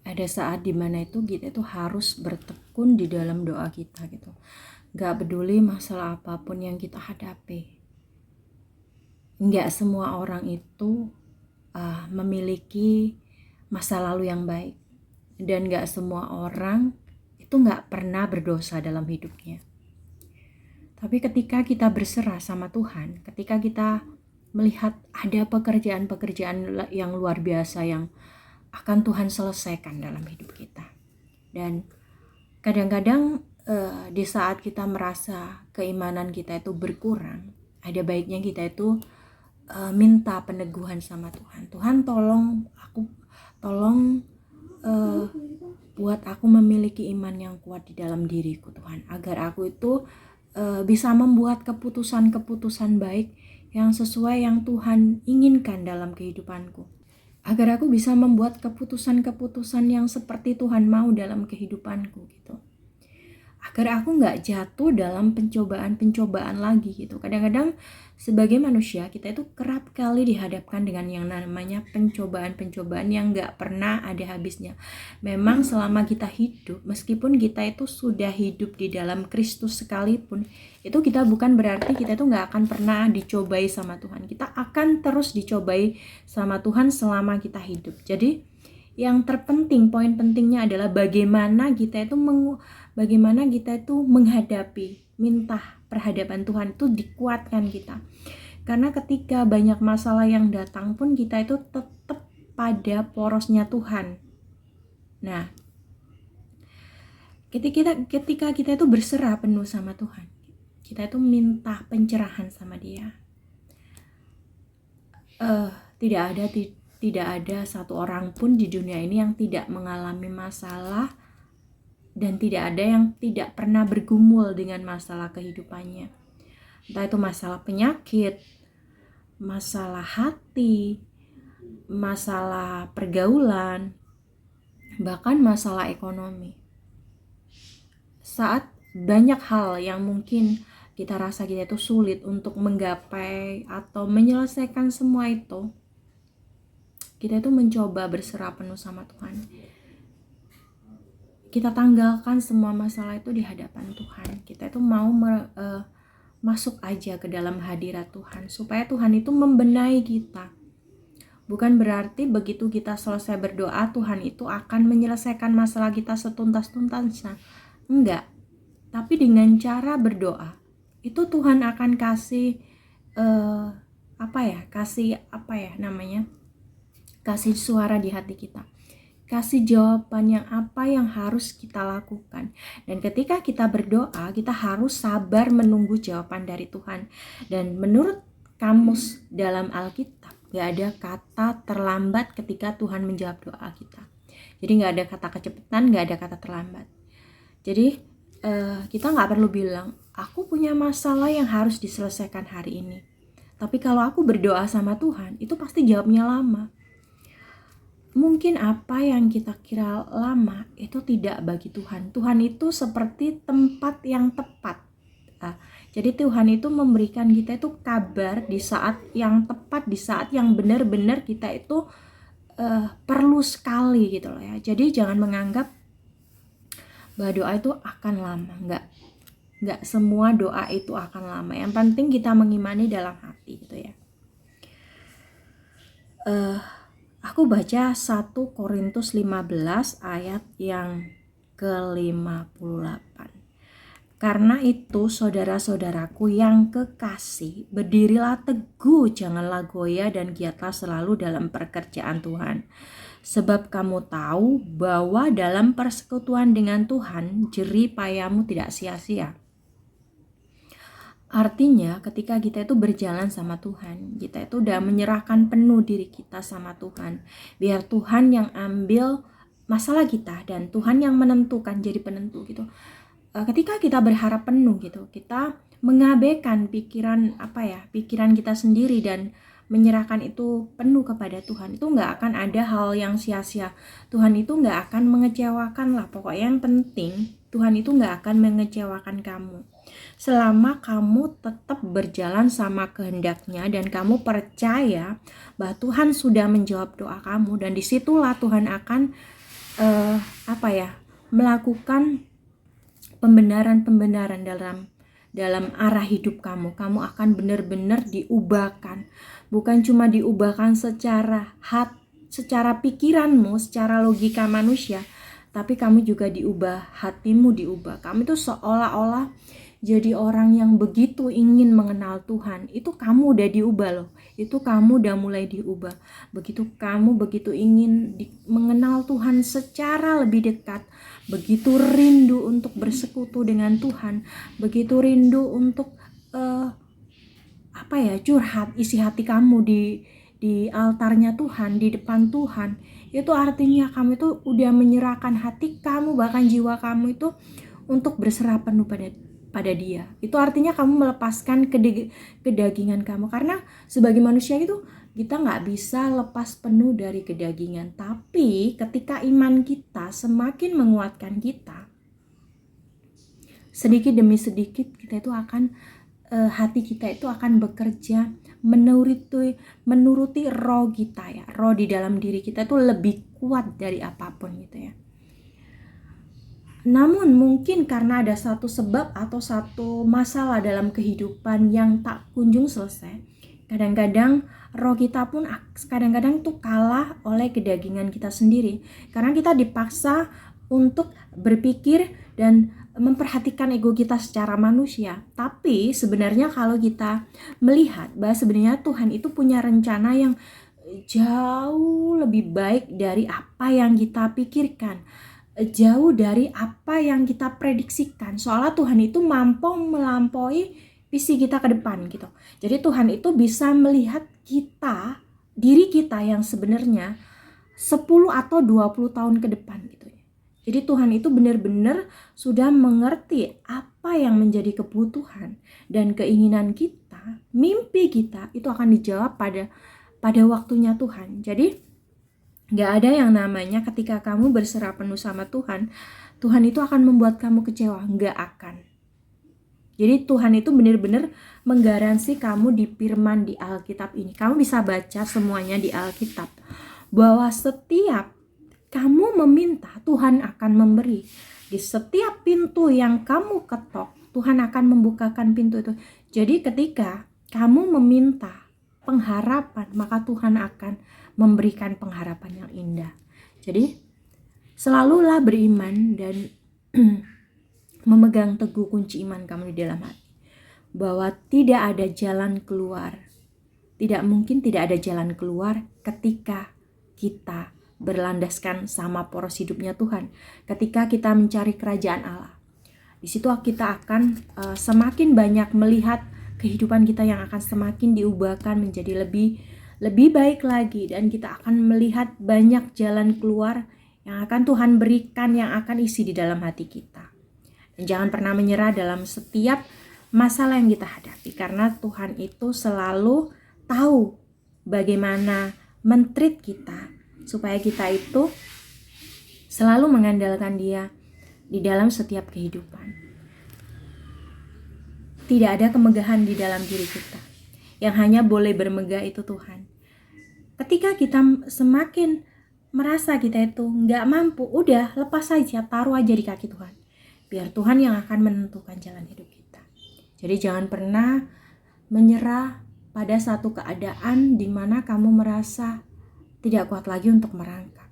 ada saat dimana itu kita itu harus bertekun di dalam doa kita gitu. Gak peduli masalah apapun yang kita hadapi. Gak semua orang itu memiliki masa lalu yang baik. Dan gak semua orang itu gak pernah berdosa dalam hidupnya. Tapi ketika kita berserah sama Tuhan, ketika kita melihat ada pekerjaan-pekerjaan yang luar biasa yang akan Tuhan selesaikan dalam hidup kita. Dan kadang-kadang di saat kita merasa keimanan kita itu berkurang, ada baiknya kita itu minta peneguhan sama Tuhan. Tuhan tolong buat aku memiliki iman yang kuat di dalam diriku Tuhan, agar aku itu bisa membuat keputusan-keputusan baik yang sesuai yang Tuhan inginkan dalam kehidupanku, agar aku bisa membuat keputusan-keputusan yang seperti Tuhan mau dalam kehidupanku gitu, agar aku gak jatuh dalam pencobaan-pencobaan lagi gitu. Kadang-kadang sebagai manusia kita itu kerap kali dihadapkan dengan yang namanya pencobaan-pencobaan yang gak pernah ada habisnya. Memang selama kita hidup, meskipun kita itu sudah hidup di dalam Kristus sekalipun, itu kita bukan berarti kita itu gak akan pernah dicobai sama Tuhan. Kita akan terus dicobai sama Tuhan selama kita hidup. Jadi yang terpenting, poin pentingnya adalah bagaimana kita itu menghadapi, minta perhadapan Tuhan itu dikuatkan kita. Karena ketika banyak masalah yang datang pun kita itu tetap pada porosnya Tuhan. Nah, ketika kita itu berserah penuh sama Tuhan, kita itu minta pencerahan sama Dia. Tidak ada satu orang pun di dunia ini yang tidak mengalami masalah, dan tidak ada yang tidak pernah bergumul dengan masalah kehidupannya. Entah itu masalah penyakit, masalah hati, masalah pergaulan, bahkan masalah ekonomi. Saat banyak hal yang mungkin kita rasa kita itu sulit untuk menggapai atau menyelesaikan semua itu, kita itu mencoba berserah penuh sama Tuhan. Kita tanggalkan semua masalah itu di hadapan Tuhan. Kita itu mau masuk aja ke dalam hadirat Tuhan, supaya Tuhan itu membenahi kita. Bukan berarti begitu kita selesai berdoa, Tuhan itu akan menyelesaikan masalah kita setuntas-tuntasnya. Enggak. Tapi dengan cara berdoa, itu Tuhan akan kasih kasih suara di hati kita, kasih jawaban yang apa yang harus kita lakukan. Dan ketika kita berdoa, kita harus sabar menunggu jawaban dari Tuhan. Dan menurut kamus dalam Alkitab, gak ada kata terlambat ketika Tuhan menjawab doa kita. Jadi gak ada kata kecepatan, gak ada kata terlambat. Jadi kita gak perlu bilang, aku punya masalah yang harus diselesaikan hari ini. Tapi kalau aku berdoa sama Tuhan, itu pasti jawabnya lama. Mungkin apa yang kita kira lama itu tidak bagi Tuhan. Tuhan itu seperti tempat yang tepat. Jadi Tuhan itu memberikan kita itu kabar di saat yang tepat, di saat yang benar-benar kita itu perlu sekali gitu loh ya. Jadi jangan menganggap bahwa doa itu akan lama. Enggak semua doa itu akan lama. Yang penting kita mengimani dalam hati gitu ya. Aku baca 1 Korintus 15 ayat yang ke-58. Karena itu saudara-saudaraku yang kekasih, berdirilah teguh, janganlah goyah dan giatlah selalu dalam pekerjaan Tuhan. Sebab kamu tahu bahwa dalam persekutuan dengan Tuhan, jerih payahmu tidak sia-sia. Artinya ketika kita itu berjalan sama Tuhan, kita itu udah menyerahkan penuh diri kita sama Tuhan. Biar Tuhan yang ambil masalah kita dan Tuhan yang menentukan, jadi penentu gitu. Ketika kita berharap penuh gitu, kita mengabaikan pikiran kita sendiri dan menyerahkan itu penuh kepada Tuhan, itu gak akan ada hal yang sia-sia. Tuhan itu gak akan mengecewakan lah. Pokoknya yang penting Tuhan itu gak akan mengecewakan kamu selama kamu tetap berjalan sama kehendaknya dan kamu percaya bahwa Tuhan sudah menjawab doa kamu. Dan disitulah Tuhan akan melakukan pembenaran-pembenaran dalam arah hidup kamu. Kamu akan benar-benar diubahkan. Bukan cuma diubahkan secara pikiranmu, secara logika manusia, tapi kamu juga diubah, hatimu diubah. Kamu itu seolah-olah jadi orang yang begitu ingin mengenal Tuhan. Itu kamu udah diubah loh. Itu kamu udah mulai diubah. Kamu begitu ingin mengenal Tuhan secara lebih dekat. Begitu rindu untuk bersekutu dengan Tuhan. Begitu rindu untuk curhat isi hati kamu di altarnya Tuhan, di depan Tuhan. Itu artinya kamu itu udah menyerahkan hati kamu, bahkan jiwa kamu itu untuk berserah penuh pada Dia. Itu artinya kamu melepaskan kedagingan kamu. Karena sebagai manusia itu kita gak bisa lepas penuh dari kedagingan. Tapi ketika iman kita semakin menguatkan kita, sedikit demi sedikit kita itu akan hati kita itu akan bekerja menuruti roh kita ya. Roh di dalam diri kita itu lebih kuat dari apapun gitu ya. Namun mungkin karena ada satu sebab atau satu masalah dalam kehidupan yang tak kunjung selesai, kadang-kadang roh kita pun kadang-kadang tuh kalah oleh kedagingan kita sendiri. Karena kita dipaksa untuk berpikir dan memperhatikan ego kita secara manusia. Tapi sebenarnya kalau kita melihat bahwa sebenarnya Tuhan itu punya rencana yang jauh lebih baik dari apa yang kita pikirkan, jauh dari apa yang kita prediksikan. Soalnya Tuhan itu mampu melampaui visi kita ke depan gitu. Jadi Tuhan itu bisa melihat diri kita yang sebenarnya 10 atau 20 tahun ke depan gitu. Jadi Tuhan itu benar-benar sudah mengerti apa yang menjadi kebutuhan dan keinginan kita, mimpi kita itu akan dijawab pada waktunya Tuhan. Jadi gak ada yang namanya ketika kamu berserah penuh sama Tuhan, Tuhan itu akan membuat kamu kecewa. Gak akan. Jadi Tuhan itu benar-benar menggaransi kamu di firman di Alkitab ini. Kamu bisa baca semuanya di Alkitab. Bahwa setiap kamu meminta, Tuhan akan memberi. Di setiap pintu yang kamu ketok, Tuhan akan membukakan pintu itu. Jadi ketika kamu meminta pengharapan, maka Tuhan akan memberikan pengharapan yang indah. Jadi selalulah beriman dan memegang teguh kunci iman kamu di dalam hati. Bahwa tidak ada jalan keluar. Tidak mungkin tidak ada jalan keluar ketika kita berlandaskan sama poros hidupnya Tuhan. Ketika kita mencari kerajaan Allah, di situ kita akan semakin banyak melihat kehidupan kita yang akan semakin diubahkan menjadi lebih baik lagi, dan kita akan melihat banyak jalan keluar yang akan Tuhan berikan, yang akan isi di dalam hati kita. Dan jangan pernah menyerah dalam setiap masalah yang kita hadapi, karena Tuhan itu selalu tahu bagaimana men-treat kita, supaya kita itu selalu mengandalkan Dia di dalam setiap kehidupan. Tidak ada kemegahan di dalam diri kita. Yang hanya boleh bermegah itu Tuhan. Ketika kita semakin merasa kita itu gak mampu, udah lepas saja, taruh aja di kaki Tuhan. Biar Tuhan yang akan menentukan jalan hidup kita. Jadi jangan pernah menyerah pada satu keadaan di mana kamu merasa tidak kuat lagi untuk merangkak.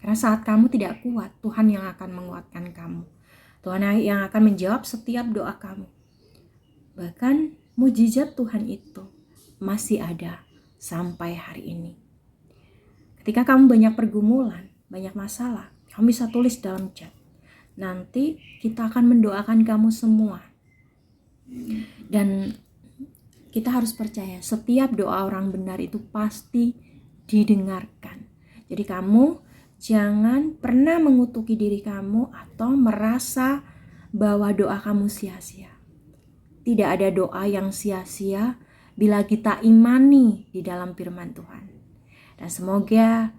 Karena saat kamu tidak kuat, Tuhan yang akan menguatkan kamu. Tuhan yang akan menjawab setiap doa kamu. Bahkan mujizat Tuhan itu masih ada sampai hari ini. Ketika kamu banyak pergumulan, banyak masalah, kamu bisa tulis dalam chat. Nanti kita akan mendoakan kamu semua. Dan kita harus percaya setiap doa orang benar itu pasti didengarkan. Jadi kamu jangan pernah mengutuki diri kamu atau merasa bahwa doa kamu sia-sia. Tidak ada doa yang sia-sia bila kita imani di dalam firman Tuhan. Dan semoga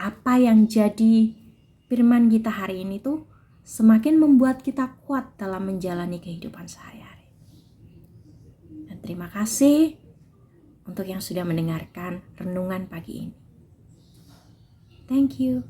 apa yang jadi firman kita hari ini tuh semakin membuat kita kuat dalam menjalani kehidupan sehari-hari. Dan terima kasih untuk yang sudah mendengarkan renungan pagi ini. Thank you.